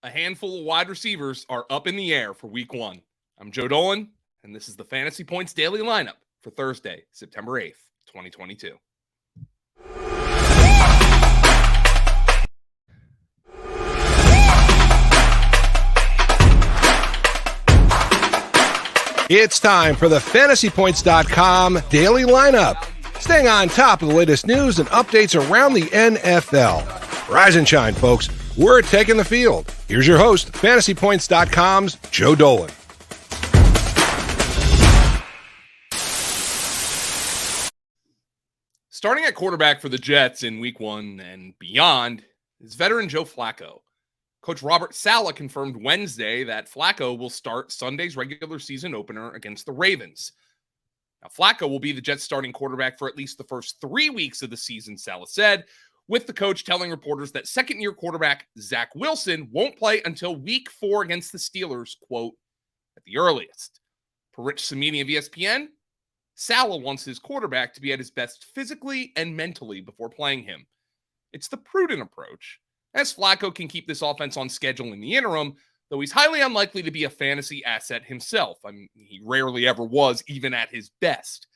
A handful of wide receivers are up in the air for week one. I'm Joe Dolan, and this is the Fantasy Points Daily Lineup for Thursday, September 8th, 2022. It's time for the FantasyPoints.com Daily Lineup. Staying on top of the latest news and updates around the NFL. Rise and shine, folks. We're taking the field. Here's your host, FantasyPoints.com's Joe Dolan. Starting at quarterback for the Jets in week one and beyond is veteran Joe Flacco. Coach Robert Saleh confirmed Wednesday that Flacco will start Sunday's regular season opener against the Ravens. Now, Flacco will be the Jets' starting quarterback for at least the first 3 weeks of the season, Saleh said, with the coach telling reporters that second-year quarterback Zach Wilson won't play until week 4 against the Steelers, quote, at the earliest. Per Rich Cimini of ESPN, Saleh wants his quarterback to be at his best physically and mentally before playing him. It's the prudent approach, as Flacco can keep this offense on schedule in the interim, though he's highly unlikely to be a fantasy asset himself. I mean, he rarely ever was, even at his best.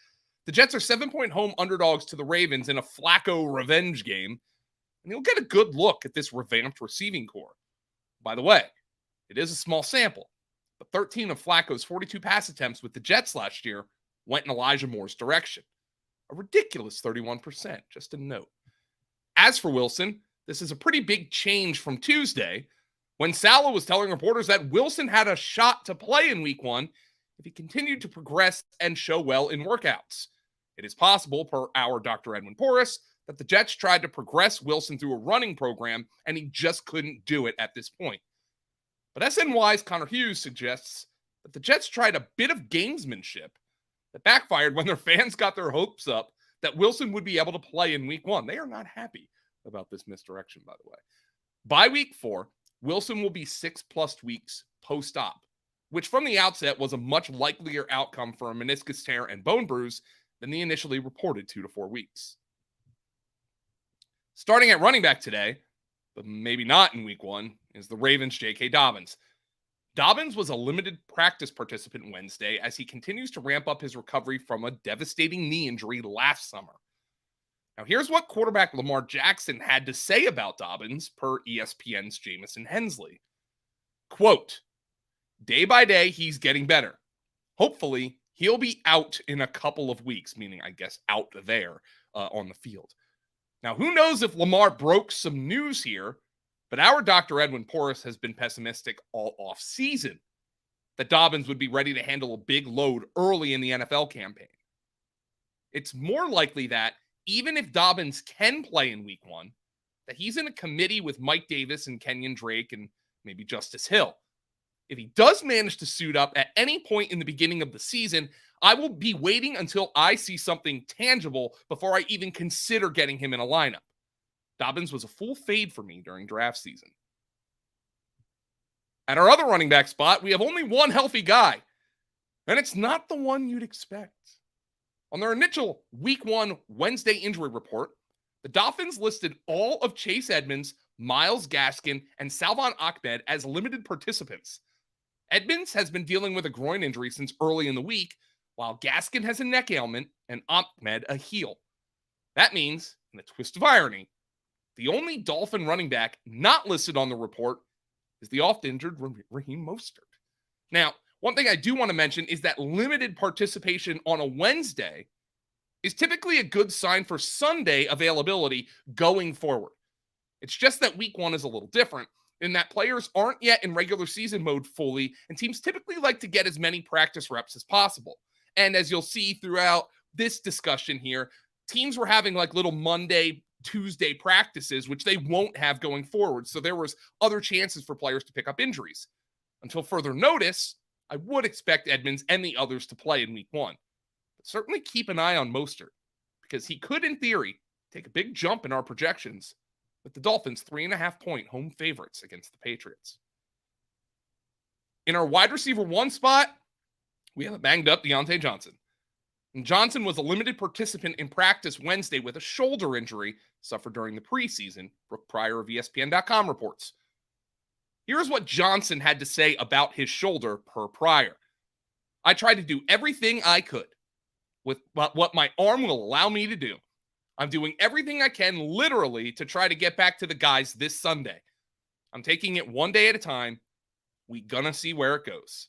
The Jets are 7-point home underdogs to the Ravens in a Flacco revenge game, and you'll get a good look at this revamped receiving core. By the way, it is a small sample, but 13 of Flacco's 42 pass attempts with the Jets last year went in Elijah Moore's direction. A ridiculous 31%, just a note. As for Wilson, this is a pretty big change from Tuesday, when Saleh was telling reporters that Wilson had a shot to play in week one if he continued to progress and show well in workouts. It is possible, per our Dr. Edwin Porras, that the Jets tried to progress Wilson through a running program and he just couldn't do it at this point. But SNY's Connor Hughes suggests that the Jets tried a bit of gamesmanship that backfired when their fans got their hopes up that Wilson would be able to play in week one. They are not happy about this misdirection, by the way. By week 4, Wilson will be 6+ weeks post-op, which from the outset was a much likelier outcome for a meniscus tear and bone bruise than the initially reported 2 to 4 weeks. Starting at running back today, but maybe not in week 1, is the Ravens' J.K. Dobbins. Dobbins was a limited practice participant Wednesday as he continues to ramp up his recovery from a devastating knee injury last summer. Now, here's what quarterback Lamar Jackson had to say about Dobbins per ESPN's Jamison Hensley. Quote, "Day by day, he's getting better. Hopefully, he'll be out in a couple of weeks," meaning, I guess, out there on the field. Now, who knows if Lamar broke some news here, but our Dr. Edwin Porras has been pessimistic all off-season that Dobbins would be ready to handle a big load early in the NFL campaign. It's more likely that even if Dobbins can play in week 1, that he's in a committee with Mike Davis and Kenyon Drake and maybe Justice Hill. If he does manage to suit up at any point in the beginning of the season, I will be waiting until I see something tangible before I even consider getting him in a lineup. Dobbins was a full fade for me during draft season. At our other running back spot, we have only one healthy guy, and it's not the one you'd expect. On their initial week 1 Wednesday injury report, the Dolphins listed all of Chase Edmonds, Myles Gaskin, and Salvon Ahmed as limited participants. Edmonds has been dealing with a groin injury since early in the week, while Gaskin has a neck ailment and Ahmed a heel. That means, in a twist of irony, the only Dolphin running back not listed on the report is the oft-injured Raheem Mostert. Now, one thing I do want to mention is that limited participation on a Wednesday is typically a good sign for Sunday availability going forward. It's just that week 1 is a little different in that players aren't yet in regular season mode fully, and teams typically like to get as many practice reps as possible. And as you'll see throughout this discussion here, teams were having like little Monday, Tuesday practices, which they won't have going forward. So there was other chances for players to pick up injuries. Until further notice, I would expect Edmonds and the others to play in week 1. But certainly keep an eye on Mostert, because he could, in theory, take a big jump in our projections with the Dolphins 3.5-point home favorites against the Patriots. In our wide receiver 1 spot, we have a banged up Diontae Johnson. And Johnson was a limited participant in practice Wednesday with a shoulder injury suffered during the preseason, Brooke Pryor of ESPN.com reports. Here's what Johnson had to say about his shoulder per Pryor. I tried to do everything I could with what my arm will allow me to do. I'm doing everything I can literally to try to get back to the guys this Sunday. I'm taking it one day at a time. We gonna see where it goes.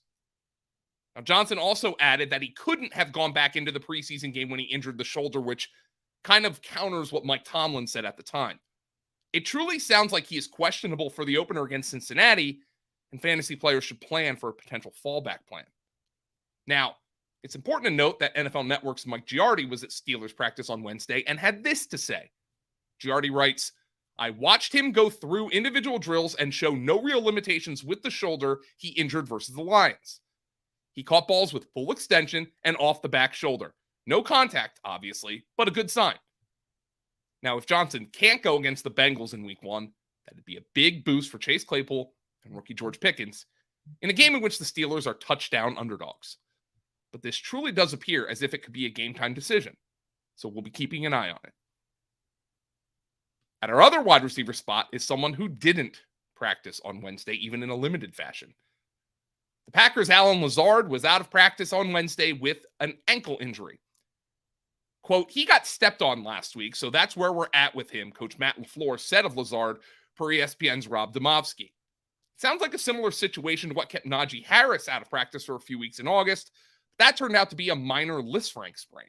Now, Johnson also added that he couldn't have gone back into the preseason game when he injured the shoulder, which kind of counters what Mike Tomlin said at the time. It truly sounds like he is questionable for the opener against Cincinnati, and fantasy players should plan for a potential fallback plan. Now, it's important to note that NFL Network's Mike Giardi was at Steelers practice on Wednesday and had this to say. Giardi writes, I watched him go through individual drills and show no real limitations with the shoulder he injured versus the Lions. He caught balls with full extension and off the back shoulder. No contact, obviously, but a good sign. Now, if Johnson can't go against the Bengals in week 1, that'd be a big boost for Chase Claypool and rookie George Pickens in a game in which the Steelers are touchdown underdogs. But this truly does appear as if it could be a game-time decision, so we'll be keeping an eye on it. At our other wide receiver spot is someone who didn't practice on Wednesday, even in a limited fashion. The Packers' Allen Lazard was out of practice on Wednesday with an ankle injury. Quote, he got stepped on last week, so that's where we're at with him, Coach Matt LaFleur said of Lazard per ESPN's Rob Demovsky. It sounds like a similar situation to what kept Najee Harris out of practice for a few weeks in August. That turned out to be a minor Lisfranc sprain.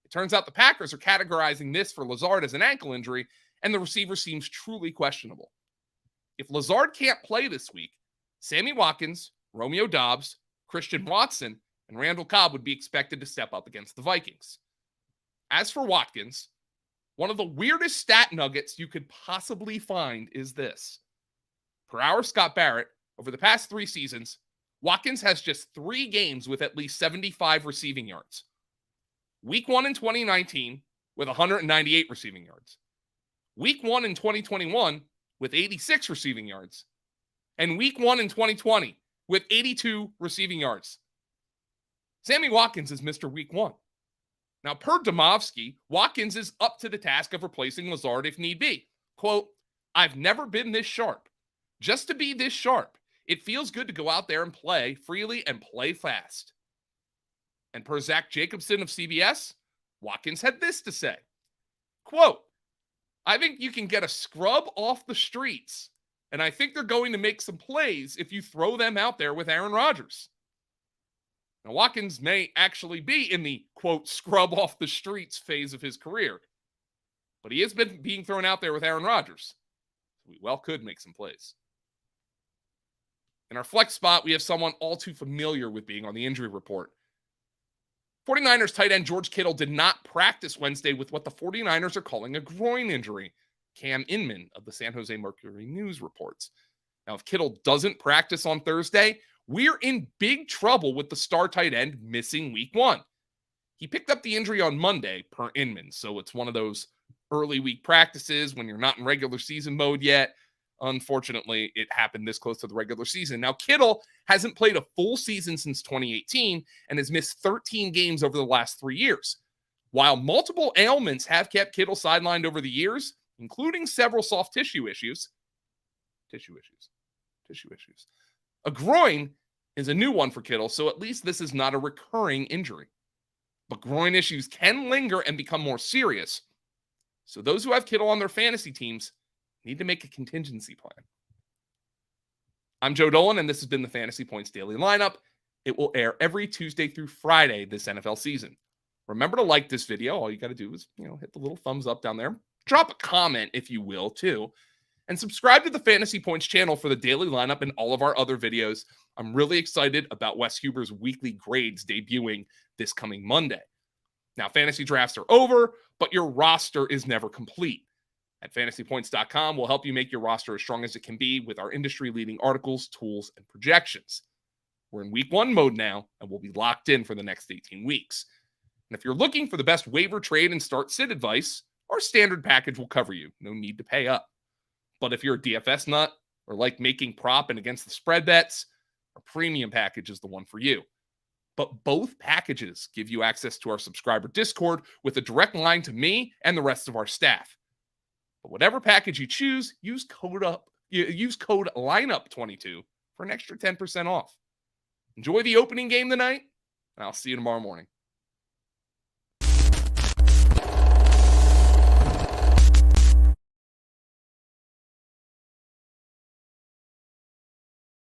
It turns out the Packers are categorizing this for Lazard as an ankle injury, and the receiver seems truly questionable. If Lazard can't play this week, Sammy Watkins, Romeo Dobbs, Christian Watson, and Randall Cobb would be expected to step up against the Vikings. As for Watkins, one of the weirdest stat nuggets you could possibly find is this. Per our Scott Barrett, over the past 3 seasons, Watkins has just 3 games with at least 75 receiving yards. Week 1 in 2019 with 198 receiving yards. Week 1 in 2021 with 86 receiving yards. And week 1 in 2020 with 82 receiving yards. Sammy Watkins is Mr. Week 1. Now, per Demovsky, Watkins is up to the task of replacing Lazard if need be. Quote, I've never been this sharp. Just to be this sharp, it feels good to go out there and play freely and play fast. And per Zach Jacobson of CBS, Watkins had this to say. Quote, I think you can get a scrub off the streets, and I think they're going to make some plays if you throw them out there with Aaron Rodgers. Now, Watkins may actually be in the, quote, scrub off the streets phase of his career, but he has been being thrown out there with Aaron Rodgers. So we well could make some plays. In our flex spot, we have someone all too familiar with being on the injury report. 49ers tight end George Kittle did not practice Wednesday with what the 49ers are calling a groin injury, Cam Inman of the San Jose Mercury News reports. Now, if Kittle doesn't practice on Thursday, we're in big trouble with the star tight end missing week 1. He picked up the injury on Monday, per Inman, so it's one of those early week practices when you're not in regular season mode yet. Unfortunately, it happened this close to the regular season. Now, Kittle hasn't played a full season since 2018 and has missed 13 games over the last 3 years. While multiple ailments have kept Kittle sidelined over the years, including several soft tissue issues. A groin is a new one for Kittle, so at least this is not a recurring injury. But groin issues can linger and become more serious. So those who have Kittle on their fantasy teams need to make a contingency plan. I'm Joe Dolan, and this has been the Fantasy Points Daily Lineup. It will air every Tuesday through Friday this NFL season. Remember to like this video. All you got to do is, hit the little thumbs up down there. Drop a comment, if you will, too. And subscribe to the Fantasy Points channel for the daily lineup and all of our other videos. I'm really excited about Wes Huber's weekly grades debuting this coming Monday. Now, fantasy drafts are over, but your roster is never complete. At fantasypoints.com, we'll help you make your roster as strong as it can be with our industry-leading articles, tools, and projections. We're in week 1 mode now, and we'll be locked in for the next 18 weeks. And if you're looking for the best waiver trade and start sit advice, our standard package will cover you. No need to pay up. But if you're a DFS nut or like making prop and against the spread bets, our premium package is the one for you. But both packages give you access to our subscriber Discord with a direct line to me and the rest of our staff. But whatever package you choose, use code use code lineup22 for an extra 10% off. Enjoy the opening game tonight, and I'll see you tomorrow morning.